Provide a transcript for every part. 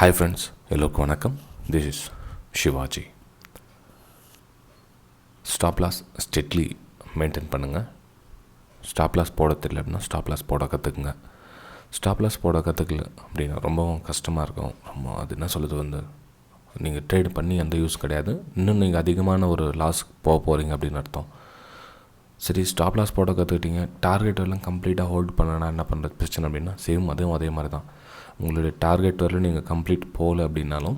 Hi friends, எல்லோருக்கும் வணக்கம். This is Shivaji. Stop loss strictly maintain பண்ணுங்கள். ஸ்டாப் லாஸ் போட தெரியல அப்படின்னா ஸ்டாப் லாஸ் போட கற்றுக்குங்க. ஸ்டாப் லாஸ் போட கற்றுக்கல அப்படின்னா ரொம்பவும் கஷ்டமாக இருக்கும். அது என்ன சொல்லுது நீங்கள் ட்ரேட் பண்ணி எந்த யூஸ் கிடையாது. இன்னும் நீங்கள் அதிகமான ஒரு லாஸ்க்கு போக போகிறீங்க அப்படின்னு அர்த்தம். சரி, ஸ்டாப் லாஸ் போட கற்றுக்கிட்டீங்க, டார்கெட் எல்லாம் கம்ப்ளீட்டாக ஹோல்ட் பண்ணனா என்ன பண்ணுறது பிரச்சனை அப்படின்னா அதுவும் அதே மாதிரி தான். உங்களுடைய டார்கெட் வரலும் நீங்கள் கம்ப்ளீட் போகல அப்படின்னாலும்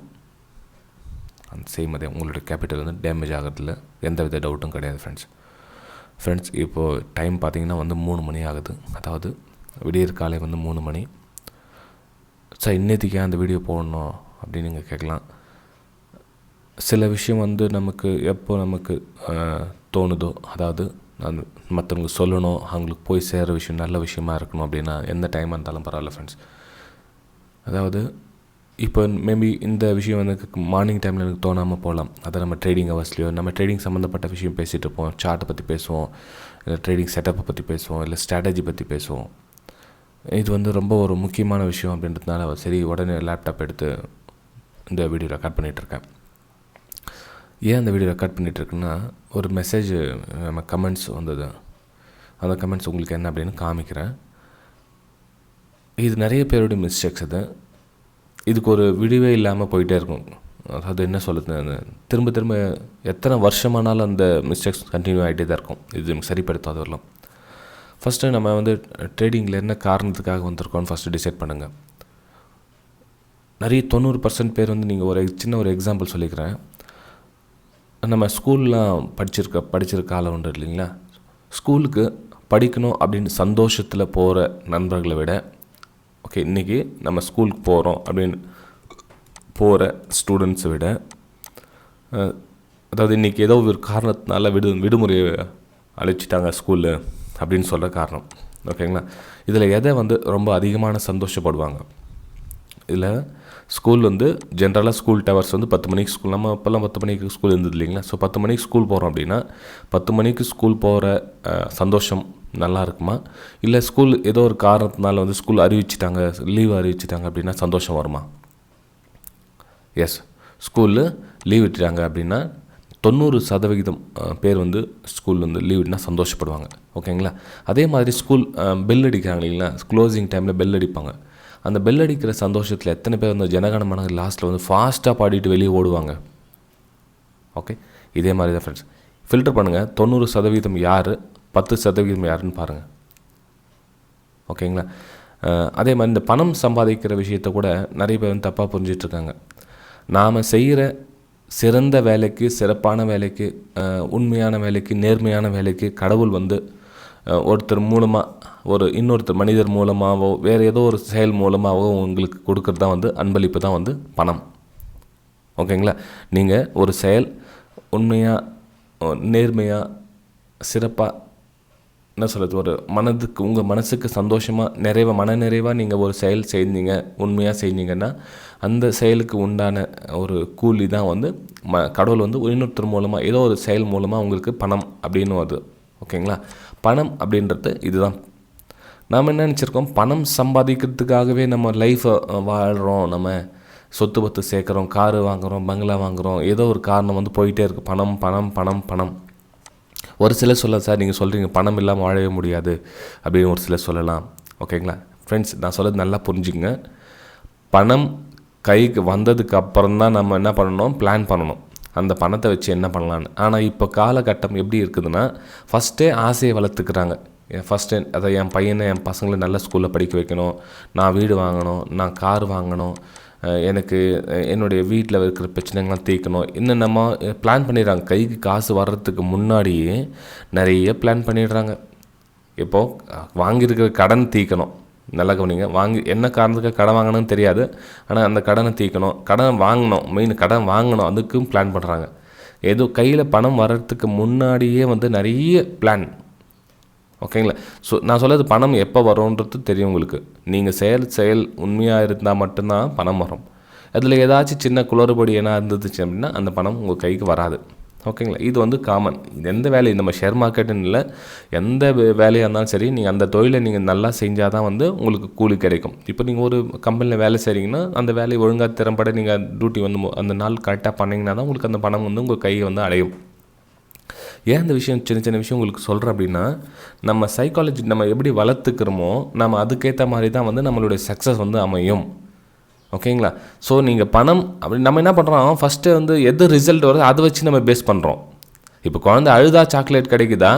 அதே உங்களுடைய கேபிட்டல் டேமேஜ் ஆகிறதுல எந்த வித டவுட்டும் கிடையாது ஃப்ரெண்ட்ஸ். இப்போது டைம் பார்த்திங்கன்னா 3 மணி ஆகுது. அதாவது விடியற் காலை 3 மணி. சார் இன்னத்துக்கே அந்த வீடியோ போடணும் அப்படின்னு நீங்கள் கேட்கலாம். சில விஷயம் நமக்கு எப்போ தோணுதோ, அதாவது நான் மற்றவங்க சொல்லணும், அவங்களுக்கு போய் சேர விஷயம் நல்ல விஷயமா இருக்கணும் அப்படின்னா எந்த டைமாக இருந்தாலும் பரவாயில்ல ஃப்ரெண்ட்ஸ். அதாவது இப்போ மேபி இந்த விஷயம் மார்னிங் டைமில் எனக்கு தோணாமல் போகலாம். அதை நம்ம ட்ரேடிங் ஹவர்ஸ்லையோ நம்ம ட்ரேடிங் சம்மந்தப்பட்ட விஷயம் பேசிகிட்டு இருப்போம். சார்ட்டை பற்றி பேசுவோம், இல்லை ட்ரேடிங் செட்டப்பை பற்றி பேசுவோம், இல்லை ஸ்ட்ராட்டஜி பற்றி பேசுவோம். இது ரொம்ப ஒரு முக்கியமான விஷயம் அப்படின்றதுனால சரி உடனே லேப்டாப் எடுத்து இந்த வீடியோ ரெக்கார்ட் பண்ணிகிட்ருக்கேன். ஏன் அந்த வீடியோ ரெக்கார்ட் பண்ணிகிட்ருக்குன்னா, ஒரு மெசேஜ் நம்ம கமெண்ட்ஸ் வந்தது. அந்த கமெண்ட்ஸ் உங்களுக்கு என்ன அப்படின்னு காமிக்கிறேன். இது நிறைய பேருடைய மிஸ்டேக்ஸ். இதுக்கு ஒரு விடிவே இல்லாமல் போயிட்டே இருக்கும். அதாவது என்ன சொல்லுது, திரும்ப எத்தனை வருஷமானாலும் அந்த மிஸ்டேக்ஸ் கண்டினியூ ஆகிட்டே தான் இருக்கும். இது நமக்கு சரிப்படுத்தாத வரலாம். ஃபஸ்ட்டு நம்ம ட்ரேடிங்கில் என்ன காரணத்துக்காக வந்திருக்கோன்னு ஃபஸ்ட்டு டிசைட் பண்ணுங்கள். நிறைய 90% பேர் நீங்கள் சின்ன ஒரு எக்ஸாம்பிள் சொல்லிக்கிறேன். நம்ம ஸ்கூல்லாம் படிச்சிருக்க காலம் உண்டு இல்லைங்களா. ஸ்கூலுக்கு படிக்கணும் அப்படின்னு சந்தோஷத்தில் போகிற நண்பர்களை விட, ஓகே இன்றைக்கி நம்ம ஸ்கூலுக்கு போகிறோம் அப்படின்னு போகிற ஸ்டூடெண்ட்ஸை விட, அதாவது இன்றைக்கி ஏதோ ஒரு காரணத்தினால விடுமுறை அழைச்சிட்டாங்க ஸ்கூலு அப்படின்னு சொல்கிற காரணம், ஓகேங்களா. இதில் எதை ரொம்ப அதிகமான சந்தோஷப்படுவாங்க. இதில் ஸ்கூல் ஜென்ரலாக ஸ்கூல் டவர்ஸ் 10 மணிக்கு ஸ்கூல், நம்ம அப்போல்லாம் 10 மணிக்கு ஸ்கூல் இருந்தது இல்லைங்களா. ஸோ 10 மணிக்கு ஸ்கூல் போகிறோம் அப்படின்னா 10 மணிக்கு ஸ்கூல் போகிற சந்தோஷம் நல்லா இருக்குமா, இல்லை ஸ்கூல் ஏதோ ஒரு காரணத்தினால ஸ்கூல் லீவ் அறிவிச்சிட்டாங்க அப்படின்னா சந்தோஷம் வருமா? எஸ், ஸ்கூலில் லீவ் விட்டுட்டாங்க அப்படின்னா 90% பேர் ஸ்கூல் லீவ் விட்டுனா சந்தோஷப்படுவாங்க, ஓகேங்களா. அதே மாதிரி ஸ்கூல் பெல் அடிக்கிறாங்க இல்லைங்களா, க்ளோசிங் டைமில் பெல் அடிப்பாங்க. அந்த பெல் அடிக்கிற சந்தோஷத்தில் எத்தனை பேர் ஜனகணமன லாஸ்ட்டில் ஃபாஸ்ட்டாக பாடிட்டு வெளியே ஓடுவாங்க. ஓகே, இதே மாதிரி தான் ஃப்ரெண்ட்ஸ். ஃபில்டர் பண்ணுங்கள். 90% யார், 10% யாருன்னு பாருங்கள், ஓகேங்களா. அதே மாதிரி இந்த பணம் சம்பாதிக்கிற விஷயத்தை கூட நிறைய பேர் தப்பாக புரிஞ்சிட்ருக்காங்க. நாம் செய்கிற சிறந்த வேலைக்கு, சிறப்பான வேலைக்கு, உண்மையான வேலைக்கு, நேர்மையான வேலைக்கு கடவுள் ஒருத்தர் மூலமாக இன்னொருத்தர் மனிதர் மூலமாகவோ வேறு ஏதோ ஒரு செயல் மூலமாகவோ உங்களுக்கு கொடுக்கறது தான் அன்பளிப்பு தான் பணம், ஓகேங்களா. நீங்கள் ஒரு செயல் உண்மையாக, நேர்மையாக, சிறப்பாக, என்ன சொல்கிறது, ஒரு உங்கள் மனசுக்கு சந்தோஷமாக மனநிறைவாக நீங்கள் ஒரு செயல் செய்தீங்க, உண்மையாக செய்தீங்கன்னா அந்த செயலுக்கு உண்டான ஒரு கூலி தான் கடவுள் இன்னொருத்தர் மூலமாக ஏதோ ஒரு செயல் மூலமாக உங்களுக்கு பணம் அப்படின்னு வருது, ஓகேங்களா. பணம் அப்படின்றது இதுதான். நாம் என்ன நினச்சிருக்கோம், பணம் சம்பாதிக்கிறதுக்காகவே நம்ம லைஃப்பை வாழ்கிறோம், நம்ம சொத்து பத்து சேர்க்குறோம், காரு வாங்குகிறோம், பங்களா வாங்குகிறோம், ஏதோ ஒரு காரணம் போயிட்டே இருக்குது. பணம் பணம் பணம் பணம். ஒரு சிலர் சொல்ல, சார் நீங்கள் சொல்கிறீங்க பணம் இல்லாமல் வாழவே முடியாது அப்படின்னு ஒரு சிலர் சொல்லலாம், ஓகேங்களா. ஃப்ரெண்ட்ஸ், நான் சொல்கிறது நல்லா புரிஞ்சுங்க. பணம் கைக்கு வந்ததுக்கு அப்புறம் தான் நம்ம என்ன பண்ணணும், பிளான் பண்ணணும் அந்த பணத்தை வச்சு என்ன பண்ணலான்னு. ஆனால் இப்போ காலகட்டம் எப்படி இருக்குதுன்னா, ஃபஸ்ட்டே ஆசையை வளர்த்துக்கிறாங்க. அதை என் பையனை, என் பசங்களை நல்ல ஸ்கூலில் படிக்க வைக்கணும், நான் வீடு வாங்கணும், நான் கார் வாங்கணும், எனக்கு என்னுடைய வீட்டில் இருக்கிற பிரச்சனைகள்லாம் தீர்க்கணும், இன்னும் நம்ம பிளான் பண்ணிடுறாங்க. கைக்கு காசு வர்றதுக்கு முன்னாடியே நிறைய பிளான் பண்ணிடுறாங்க. இப்போது வாங்கியிருக்கிற கடன் தீர்க்கணும், நல்லா கவனிங்க. என்ன காரணத்துக்கு கடன் வாங்கணும்னு தெரியாது, ஆனால் அந்த கடனை தீர்க்கணும், கடன் வாங்கணும், மெயின் கடன் வாங்கணும், அதுக்கும் பிளான் பண்ணுறாங்க. ஏதோ கையில் பணம் வர்றதுக்கு முன்னாடியே நிறைய பிளான், ஓகேங்களா. ஸோ நான் சொல்கிறது பணம் எப்போ வரும்ன்றது தெரியும் உங்களுக்கு. நீங்கள் செயல் உண்மையாக இருந்தால் மட்டும்தான் பணம் வரும். அதில் ஏதாச்சும் சின்ன குளறுபடி என்ன இருந்துச்சு அப்படின்னா அந்த பணம் உங்கள் கைக்கு வராது, ஓகேங்களா. இது வந்து காமன். எந்த வேலை நம்ம ஷேர் மார்க்கெட்டுன்னு இல்லை, எந்த வேலையாக இருந்தாலும் சரி, நீங்கள் அந்த தொழிலை நீங்கள் நல்லா செஞ்சால் தான் வந்து உங்களுக்கு கூலி கிடைக்கும். இப்போ நீங்கள் ஒரு கம்பெனியில் வேலை செய்கிறீங்கன்னா அந்த வேலையை ஒழுங்காக திறம்பட நீங்கள் டியூட்டி வந்து அந்த நாள் கரெக்டாக பண்ணிங்கன்னா தான் உங்களுக்கு அந்த பணம் வந்து உங்கள் கையை வந்து அடையும். ஏன் இந்த விஷயம் சின்ன சின்ன விஷயம் உங்களுக்கு சொல்கிறேன் அப்படின்னா, நம்ம சைக்காலஜி நம்ம எப்படி வளர்த்துக்கிறோமோ நம்ம அதுக்கேற்ற மாதிரி தான் வந்து நம்மளுடைய சக்ஸஸ் வந்து அமையும். ஓகேங்களா. ஸோ நீங்கள் பணம் அப்படி நம்ம என்ன பண்ணுறோம், ஃபஸ்ட்டு வந்து எது ரிசல்ட் வருது அதை வச்சு நம்ம பேஸ் பண்ணுறோம். இப்போ குழந்தை அழுதா சாக்லேட் கிடைக்குதா,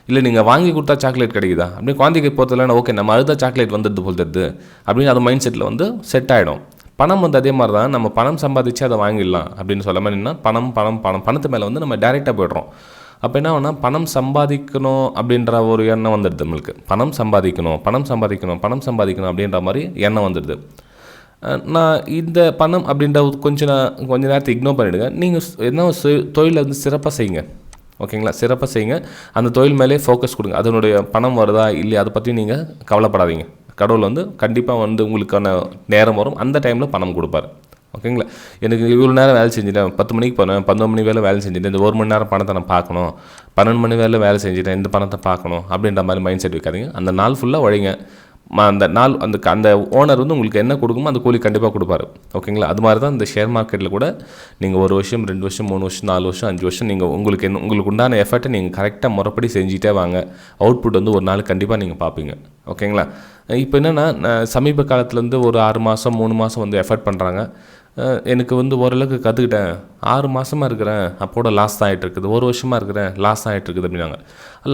இல்லை நீங்கள் வாங்கி கொடுத்தா சாக்லேட் கிடைக்குதா, அப்படி குழந்தைக்கு பொறுத்தவரை ஓகே நம்ம அழுதா சாக்லேட் வந்துடுது போல் தருது அப்படின்னு அது மைண்ட் செட்டில் வந்து செட் ஆகிடும். பணம் வந்து அதே மாதிரி தான், நம்ம பணம் சம்பாதிச்சு அதை வாங்கிடலாம் அப்படின்னு சொல்ல மாதிரி என்ன, பணத்து மேலே வந்து நம்ம டைரெக்டாக போய்ட்றோம். அப்போ என்ன ஆகுனா, பணம் சம்பாதிக்கணும் அப்படின்ற ஒரு எண்ணம் வந்துடுது நம்மளுக்கு. பணம் சம்பாதிக்கணும் அப்படின்ற மாதிரி எண்ணம் வந்துடுது. நான் இந்த பணம் அப்படின்ற கொஞ்ச நேரத்தை இக்னோர் பண்ணிவிடுங்க. நீங்கள் என்ன தொழிலை வந்து சிறப்பாக செய்யுங்க. ஓகேங்களா. சிறப்பாக செய்யுங்க. அந்த தொழில் மேலே ஃபோக்கஸ் கொடுங்க. அதனுடைய பணம் வருதா இல்லையா அதை பற்றி நீங்கள் கவலைப்படாதீங்க. கடவுள் வந்து கண்டிப்பாக வந்து உங்களுக்கான நேரம் வரும், அந்த டைமில் பணம் கொடுப்பார். ஓகேங்களா. எனக்கு இவ்வளோ நேரம் வேலை செஞ்சுட்டேன், 10 மணிக்கு போனேன், 11 மணி வேலை செஞ்சுட்டேன், இந்த 1 மணி நேரம் பணத்தை நான் பார்க்கணும், 12 மணி வேலை செஞ்சுட்டேன், இந்த பணத்தை பார்க்கணும் அப்படின்ற மாதிரி மைண்ட் செட் வைக்காதீங்க. அந்த நாள் ஃபுல்லாக உழைங்க. அந்த நாள் அந்த ஓனர் வந்து உங்களுக்கு என்ன கொடுக்குமோ அந்த கூலி கண்டிப்பாக கொடுப்பாரு. ஓகேங்களா. அது மாதிரி தான் இந்த ஷேர் மார்க்கெட்டில் கூட நீங்கள் 1 வருஷம் 2 வருஷம் 3 வருஷம் 4 வருஷம் 5 வருஷம் நீங்கள் உங்களுக்கு உண்டான எஃபர்ட்டை நீங்கள் கரெக்டாக முறைப்படி செஞ்சுட்டே வாங்க. அவுட்புட் வந்து ஒரு நாள் கண்டிப்பாக நீங்கள் பார்ப்பீங்க. ஓகேங்களா. இப்போ என்னென்னா, சமீப காலத்துலேருந்து ஒரு 6 மாதம் 3 மாதம் வந்து எஃபர்ட் பண்ணுறாங்க. எனக்கு வந்து ஓரளவுக்கு கற்றுக்கிட்டேன், 6 மாதமாக இருக்கிறேன் அப்போட லாஸ் தான் ஆகிட்டுருக்குது, 1 வருஷமாக இருக்கிறேன் லாஸ் தான் ஆகிட்டுருக்குது அப்படின்னாங்க.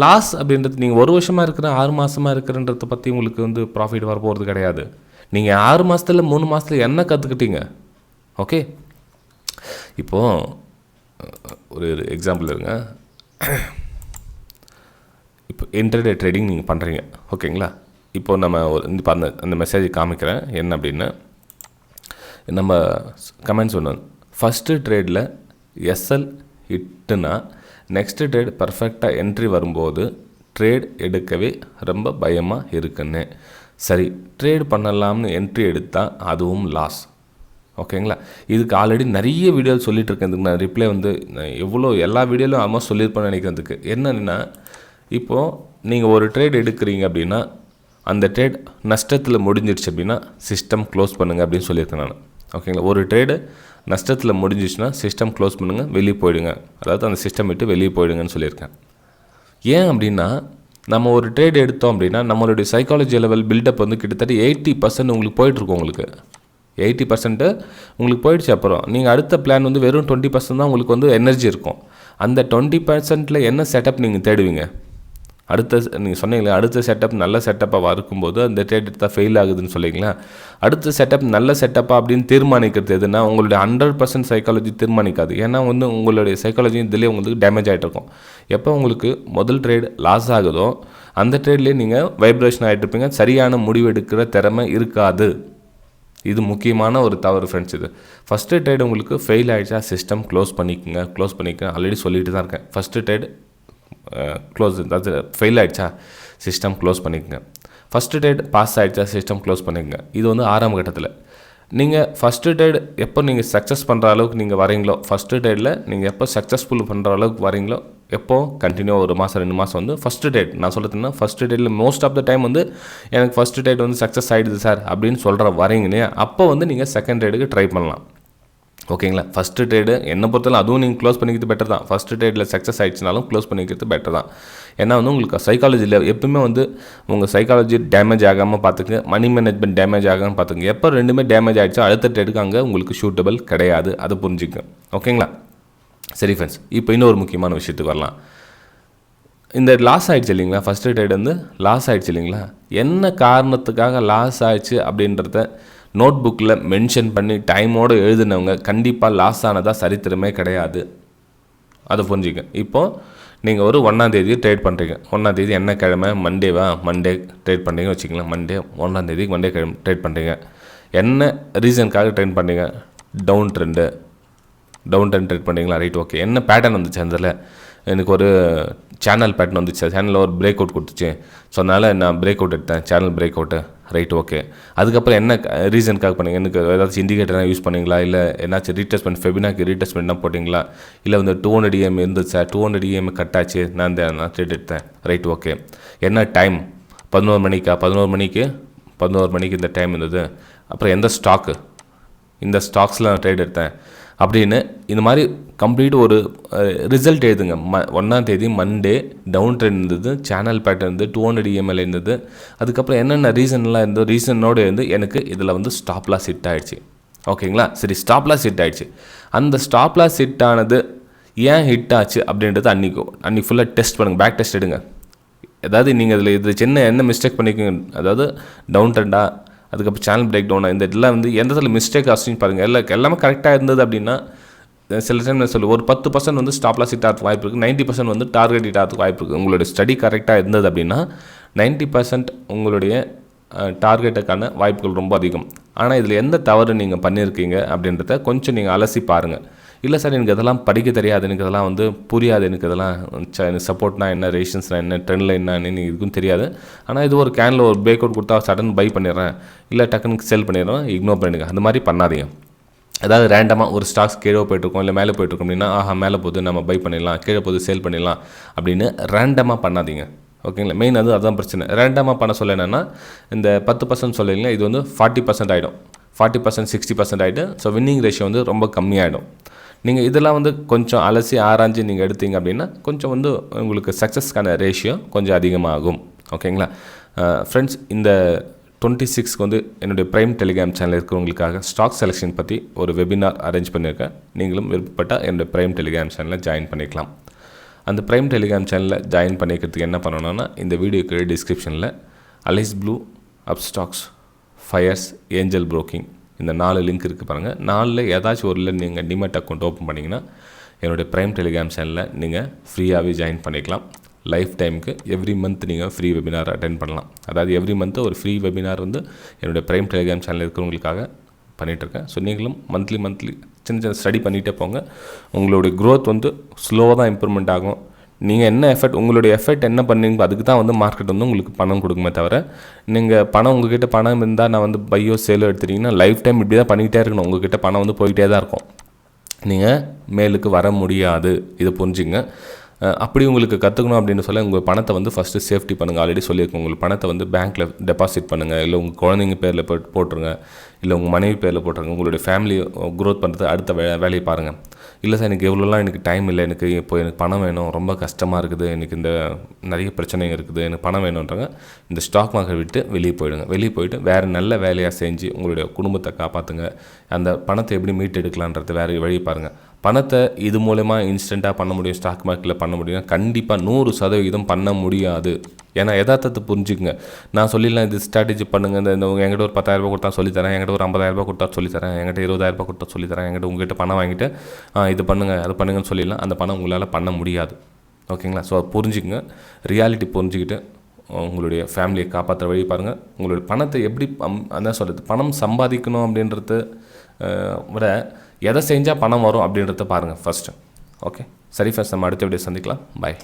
லாஸ் அப்படின்றது நீங்கள் 1 வருஷமாக இருக்கிறேன் 6 மாதமாக இருக்கிறன்றதை பற்றி உங்களுக்கு வந்து ப்ராஃபிட் வர போகிறது கிடையாது. நீங்கள் 6 மாதத்தில் 3 மாதத்தில் என்ன கற்றுக்கிட்டீங்க. ஓகே. இப்போது ஒரு எக்ஸாம்பிள் இருங்க. இப்போ இன்ட்ரடே ட்ரேடிங் நீங்கள் பண்ணுறீங்க. ஓகேங்களா. இப்போது நம்ம இப்போ அந்த மெசேஜ் காமிக்கிறேன். என்ன அப்படின்னா, நம்ம கமெண்ட்ஸ் ஒன்று, ஃபஸ்ட்டு ட்ரேடில் எஸ்எல் ஹிட்டுனா நெக்ஸ்ட்டு ட்ரேட் பர்ஃபெக்டாக என்ட்ரி வரும்போது ட்ரேட் எடுக்கவே ரொம்ப பயமாக இருக்குன்னு. சரி, ட்ரேட் பண்ணலாம்னு என்ட்ரி எடுத்தால் அதுவும் லாஸ். ஓகேங்களா. இதுக்கு ஆல்ரெடி நிறைய வீடியோ சொல்லிகிட்டு இருக்கேன். இதுக்கு நான் ரிப்ளை வந்து எவ்வளோ எல்லா வீடியோலையும் ஆல்மோஸ்ட் சொல்லியிருப்பேன்னு நினைக்கிறதுக்கு. என்னென்னா, இப்போது நீங்கள் ஒரு ட்ரேட் எடுக்கிறீங்க அப்படின்னா அந்த ட்ரேட் நஷ்டத்தில் முடிஞ்சிடுச்சு அப்படின்னா சிஸ்டம் க்ளோஸ் பண்ணுங்கள் அப்படின்னு சொல்லியிருக்கேன் நான். ஓகேங்களா. ஒரு ட்ரேடு நஷ்டத்தில் முடிஞ்சிச்சுன்னா சிஸ்டம் க்ளோஸ் பண்ணுங்கள், வெளியே போயிடுங்க, அதாவது அந்த சிஸ்டம் விட்டு வெளியே போயிடுங்கன்னு சொல்லியிருக்கேன். ஏன் அப்படின்னா, நம்ம ஒரு ட்ரேட் எடுத்தோம் அப்படின்னா நம்மளுடைய சைக்காலஜி லெவல் பில்டப் வந்து கிட்டத்தட்ட 80% உங்களுக்கு போயிட்டுருக்கும். உங்களுக்கு 80% உங்களுக்கு போயிடுச்சு. அப்புறம் நீங்கள் அடுத்த பிளான் வந்து வெறும் 20% தான் உங்களுக்கு வந்து எனர்ஜி இருக்கும். அந்த 20% என்ன செட்டப் நீங்கள் தேடுவீங்க. நீங்கள் சொன்னீங்களே அடுத்த செட்டப் நல்ல செட்டப்பாக இருக்கும்போது அந்த ட்ரேட் எடுத்தால் ஃபெயில் ஆகுதுன்னு சொல்லிங்களா. அடுத்த செட்டப் நல்ல செட்டப்பாக அப்படின்னு தீர்மானிக்கிறது எதுனா உங்களுடைய 100% சைக்காலஜி தீர்மானிக்காது. ஏன்னா வந்து உங்களுடைய சைக்காலஜி இதிலே உங்களுக்கு டேமேஜ் ஆகிட்டு இருக்கும். எப்போ உங்களுக்கு முதல் ட்ரேட் லாஸ் ஆகுதோ அந்த ட்ரேட்லேயே நீங்கள் வைப்ரேஷன் ஆகிட்டு இருப்பீங்க. சரியான முடிவு எடுக்கிற திறமை இருக்காது. இது முக்கியமான ஒரு தவறு ஃப்ரெண்ட்ஸ். இது ஃபஸ்ட்டு ட்ரேட் உங்களுக்கு ஃபெயில் ஆகிடுச்சா சிஸ்டம் க்ளோஸ் பண்ணிக்கங்க. ஆல்ரெடி சொல்லிட்டு தான் இருக்கேன். ஃபஸ்ட்டு ட்ரேட் க்ளோஸ், அது ஃபெயில் ஆகிடுச்சா சிஸ்டம் க்ளோஸ் பண்ணிக்கங்க. ஃபஸ்ட்டு ட்ரேட் பாஸ் ஆகிடுச்சா சிஸ்டம் க்ளோஸ் பண்ணிக்கங்க. இது வந்து 6ஆம் கட்டத்தில். நீங்கள் ஃபஸ்ட்டு ட்ரேட் எப்போ நீங்கள் சக்ஸஸ் பண்ணுற அளவுக்கு நீங்கள் வரீங்களோ, ஃபஸ்ட்டு ட்ரேடில் நீங்கள் எப்போ சக்ஸஸ்ஃபுல் பண்ணுற அளவுக்கு வரீங்களோ, எப்போ கண்டினியூ 1 மாதம் 2 மாதம் வந்து ஃபஸ்ட்டு ட்ரேட் நான் சொல்கிறதுன்னா ஃபஸ்ட்டு ட்ரேடில் மோஸ்ட் ஆஃப் த டைம் வந்து எனக்கு ஃபஸ்ட்டு ட்ரேட் வந்து சக்ஸஸ் ஆகிடுது சார் அப்படின்னு சொல்கிற வரீங்கன்னே, அப்போ வந்து நீங்கள் செகண்ட் ட்ரேடுக்கு ட்ரை பண்ணலாம். ஓகேங்களா. ஃபஸ்ட்டு ட்ரேடு என்னை பொறுத்தவரை அதுவும் நீங்கள் க்ளோஸ் பண்ணிக்கிறது பெட்டர் தான். ஃபஸ்ட்டு ட்ரேடில் சக்ஸஸ் ஆகிடுச்சுனாலும் க்ளோஸ் பண்ணிக்கிறது பெட்டர் தான். ஏன்னா வந்து உங்களுக்கு சைக்காலஜியில் எப்பவுமே வந்து உங்கள் சைக்காலஜி டேமேஜ் ஆகாமல் பார்த்துங்க, மணி மேனேஜ்மெண்ட் டேமேஜ் ஆகாமல் பார்த்துங்க. எப்போ ரெண்டுமே டேமேஜ் ஆகிடுச்சோ அடுத்த ட்ரேடுக்கு அங்கே உங்களுக்கு சூட்டபிள் கிடையாது. அதை புரிஞ்சுக்க. ஓகேங்களா. சரி ஃப்ரெண்ட்ஸ், இப்போ இன்னொரு முக்கியமான விஷயத்துக்கு வரலாம். இந்த லாஸ் ஆகிடுச்சு இல்லைங்களா, ஃபஸ்ட்டு ட்ரேட் வந்து லாஸ் ஆகிடுச்சு இல்லைங்களா, என்ன காரணத்துக்காக லாஸ் ஆகிடுச்சு அப்படின்றத நோட் புக்கில் மென்ஷன் பண்ணி டைமோடு எழுதினவங்க கண்டிப்பாக லாஸ் ஆனதாக சரித்திரமே கிடையாது. அதை புரிஞ்சுக்க. இப்போது நீங்கள் ஒரு 1ஆம் தேதி ட்ரேட் பண்ணுறீங்க. 1ஆம் தேதி என்ன கிழமை, மண்டே ட்ரேட் பண்ணுறீங்க வச்சுக்கலாம். 1ஆம் தேதி மண்டே ட்ரேட் பண்ணுறீங்க. என்ன ரீசனுக்காக ட்ரேட் பண்ணுறீங்க, டவுன் ட்ரெண்ட் ட்ரேட் பண்ணுறீங்களா. Right, okay. என்ன பேட்டர்ன் வந்துச்சு அதில், எனக்கு ஒரு சேனல் பேட்டர்ன் வந்துச்சு, சேனலில் ஒரு பிரேக் அவுட் கொடுத்துச்சு, ஸோ அதனால் நான் பிரேக் அவுட் எடுத்தேன், channel break out right okay. அதுக்கப்புறம் என்ன ரீசனுக்காக பண்ணீங்க? எனக்கு ஏதாச்சும் இண்டிகேட்டர்லாம் யூஸ் பண்ணீங்களா? இல்லை என்னாச்சும் ரீடெஸ்ட்மெண்ட் ஃபெபினாக்கு ரீடெஸ்ட்மெண்ட்லாம் போட்டிங்களா? இல்லை வந்து 200 EM இருந்துச்சு, 200 EM கட் ஆச்சு, நான் ட்ரேட் எடுத்தேன். Right okay. என்ன டைம்? 11 மணிக்கா? 11 மணிக்கு இந்த டைம் இருந்தது. அப்புறம் எந்த ஸ்டாக்கு? இந்த ஸ்டாக்ஸில் நான் ட்ரேட் எடுத்தேன் அப்படின்னு இந்த மாதிரி கம்ப்ளீட் ஒரு ரிசல்ட் எழுதுங்க. 1ஆம் தேதி மண்டே டவுன் ட்ரெண்ட் இருந்தது, சேனல் பேட்டர்ன் இருந்தது, 200 EML இருந்தது. அதுக்கப்புறம் என்னென்ன ரீசன்லாம் இருந்தது, ரீசனோடு இருந்து எனக்கு இதில் வந்து ஸ்டாப் லாஸ் ஹிட் ஆகிடுச்சு. ஓகேங்களா? சரி, ஸ்டாப் லாஸ் ஹிட் ஆகிடுச்சு. அந்த ஸ்டாப் லாஸ் ஹிட் ஆனது ஏன் ஹிட் ஆச்சு அப்படின்றது அன்றைக்கி ஃபுல்லாக டெஸ்ட் பண்ணுங்கள், பேக் டெஸ்ட் எடுங்க. அதாவது நீங்கள் இதில் இது என்ன மிஸ்டேக் பண்ணிக்கோங்க, அதாவது டவுன் ட்ரெண்டாக, அதுக்கப்புறம் சேனல் பிரேக் டவுனாக, இந்த இதெல்லாம் வந்து எந்த இடத்துல மிஸ்டேக் ஆச்சுன்னு பாருங்கள். எல்லாமே கரெக்டாக இருந்தது அப்படின்னா சில டைம் நான் சொல்லுவேன், ஒரு 10% வந்து ஸ்டாப் லாஸ் ஹிட் ஆகிறதுக்கு வாய்ப்பு இருக்குது, 90% வந்து டார்கெட் ஹிட் ஆகிறதுக்கு வாய்ப்பு இருக்குது. உங்களுடைய ஸ்டடி கரெக்டாக இருந்தது அப்படின்னா 90% உங்களுடைய டார்கெட்டுக்கான வாய்ப்புகள் ரொம்ப அதிகம். ஆனால் இதில் எந்த தவறு நீங்கள் பண்ணியிருக்கீங்க அப்படின்றத கொஞ்சம் நீங்கள் அலசி பாருங்கள். இல்லை சார், எனக்கு இதெல்லாம் படிக்க தெரியாது, எனக்கு இதெல்லாம் வந்து புரியாது, எனக்கு இதெல்லாம் சப்போர்ட்னா என்ன, ரேஷன்ஸ்னா என்ன, ட்ரெண்ட் லைன்னா என்னன்னு இதுக்கும் தெரியாது. ஆனால் இது ஒரு கேனில் ஒரு பிரேக் அவுட் கொடுத்தா சடன் பை பண்ணிடுறேன், இல்லை டக்குன்னு செல் பண்ணிடுறேன், இக்னோர் பண்ணிடுங்க. அந்த மாதிரி பண்ணாதீங்க. அதாவது ரேண்டமாக ஒரு ஸ்டாக்ஸ் கீழே போய்ட்டுருக்கோம், இல்லை மேலே போய்ட்டுருக்கோம் அப்படின்னா மேலே போகுது நம்ம பை பண்ணிடலாம், கீழே போகுது சேல் பண்ணிடலாம் அப்படின்னு ரேண்டமாக பண்ணாதீங்க. ஓகேங்களா? மெயின் அதுதான் பிரச்சனை. ரேண்டமாக பண்ண சொல்ல என்னென்னா, இந்த 10% சொல்லிங்களா, இது வந்து 40% ஆகிடும், 40% 60% ஆகிடும். ஸோ வின்னிங் ரேஷியோ வந்து ரொம்ப கம்மியாகிடும். நீங்கள் இதெல்லாம் வந்து கொஞ்சம் அலசி ஆராய்ஞ்சு நீங்கள் எடுத்தீங்க அப்படின்னா கொஞ்சம் வந்து உங்களுக்கு சக்ஸஸ்க்கான ரேஷியோ கொஞ்சம் அதிகமாகும். ஓகேங்களா ஃப்ரெண்ட்ஸ்? இந்த 26க்கு வந்து என்னுடைய ப்ரைம் டெலிகிராம் சேனல் இருக்கிறவங்களுக்காக ஸ்டாக் செலெக்ஷன் பற்றி ஒரு வெபினார் அரேஞ்ச் பண்ணியிருக்கேன். நீங்களும் விருப்பப்பட்டால் என்னுடைய ப்ரைம் டெலிகிராம் சேனலில் ஜாயின் பண்ணிக்கலாம். அந்த ப்ரைம் டெலிகிராம் சேனலில் ஜாயின் பண்ணிக்கிறதுக்கு என்ன பண்ணணும்னா, இந்த வீடியோக்கு டிஸ்கிரிப்ஷனில் Alice Blue, Upstox, Fyers, Angel Broking இந்த 4 லிங்க் இருக்குது பாருங்கள். 4ல் ஏதாச்சும் ஒரு நீங்கள் டிமெட் அக்கௌண்ட் ஓப்பன் பண்ணிங்கன்னா என்னுடைய ப்ரைம் டெலிகிராம் சேனலில் நீங்கள் ஃப்ரீயாகவே ஜாயின் பண்ணிக்கலாம். லைஃப் டைமுக்கு எவ்ரி மந்த் நீங்கள் ஃப்ரீ வெபினார் அட்டென்ட் பண்ணலாம். அதாவது எவ்ரி மந்த்து ஒரு ஃப்ரீ வெபினார் வந்து என்னுடைய ப்ரைம் டெலிகிராம் சேனல் இருக்கிறவங்களுக்காக பண்ணிகிட்ருக்கேன். ஸோ நீங்களும் மந்த்லி சின்ன ஸ்டடி பண்ணிகிட்டே போங்க. உங்களுடைய க்ரோத் வந்து ஸ்லோவாக தான் இம்ப்ரூவ்மெண்ட் ஆகும். நீங்கள் என்ன உங்களுடைய எஃபர்ட் என்ன பண்ணீங்க அதுக்கு தான் வந்து மார்க்கெட் வந்து உங்களுக்கு பணம் கொடுக்குமே தவிர, நீங்கள் உங்கள்கிட்ட பணம் இருந்தால் நான் வந்து பையோ சேலோ எடுத்துட்டிங்கன்னா லைஃப் டைம் இப்படி தான் பண்ணிக்கிட்டே இருக்கணும். உங்கள்கிட்ட பணம் வந்து போய்கிட்டே தான் இருக்கும், நீங்கள் மேலுக்கு வர முடியாது. இதை புரிஞ்சுங்க. அப்படி உங்களுக்கு கற்றுக்கணும் அப்படின்னு சொல்ல உங்கள் பணத்தை வந்து ஃபஸ்ட்டு சேஃப்டி பண்ணுங்கள். ஆல்ரெடி சொல்லியிருக்கோம், உங்கள் பணத்தை வந்து பேங்க்கில் டெபாசிட் பண்ணுங்கள், இல்லை உங்கள் குழந்தைங்க பேரில் போட்டுருங்க, இல்லை உங்கள் மனைவி பேரில் போட்டுருங்க. உங்களுடைய ஃபேமிலி க்ரோத் பண்ணுறது அடுத்த வேலையை பாருங்கள். இல்லை சார், எனக்கு எவ்வளோலாம் எனக்கு டைம் இல்லை, எனக்கு பணம் வேணும், ரொம்ப கஷ்டமாக இருக்குது, எனக்கு இந்த நிறைய பிரச்சனைகள் இருக்குது, எனக்கு பணம் வேணுன்றாங்க, இந்த ஸ்டாக் மார்க்கெட் விட்டு வெளியே போயிடுங்க. வெளியே போயிட்டு வேறு நல்ல வேலையாக செஞ்சு உங்களுடைய குடும்பத்தை காப்பாற்றுங்க. அந்த பணத்தை எப்படி மீட்டு எடுக்கலான்றது வேறு வழி பாருங்கள். பணத்தை இது மூலமா இன்ஸ்டண்ட்டாக பண்ண முடியும், ஸ்டாக் மார்க்கெட்டில் பண்ண முடியும், கண்டிப்பாக 100% பண்ண முடியாது. ஏன்னா யதார்த்தத்தை புரிஞ்சுக்குங்க. நான் சொல்லிடலாம் இது ஸ்ட்ராட்டஜி பண்ணுங்கள், இந்த என்கிட்ட ஒரு 10,000 கொடுத்தா சொல்லித்தரேன், என்கிட்ட ஒரு 50,000 கொடுத்தா சொல்லித்தரேன், என்கிட்ட 20,000 கொடுத்தா சொல்லித்தரேன், என்கிட்ட உங்கள்கிட்ட பணம் வாங்கிட்டு இது பண்ணுங்கள் அது பண்ணுங்கன்னு சொல்லிடலாம். அந்த பணம் உங்களால் பண்ண முடியாது. ஓகேங்களா? ஸோ புரிஞ்சுக்குங்க, ரியாலிட்டி புரிஞ்சுக்கிட்டு உங்களுடைய ஃபேமிலியை காப்பாற்றுற வழி பாருங்கள். உங்களுடைய பணத்தை எப்படி அதான் சொல்கிறது, பணம் சம்பாதிக்கணும் அப்படின்றத விட எதை செஞ்சால் பணம் வரும் அப்படின்றத பாருங்கள் ஃபஸ்ட்டு. ஓகே, சரி ஃப்ரெண்ட்ஸ், நம்ம அடுத்த வீடியோ சந்திக்கலாம். பாய்.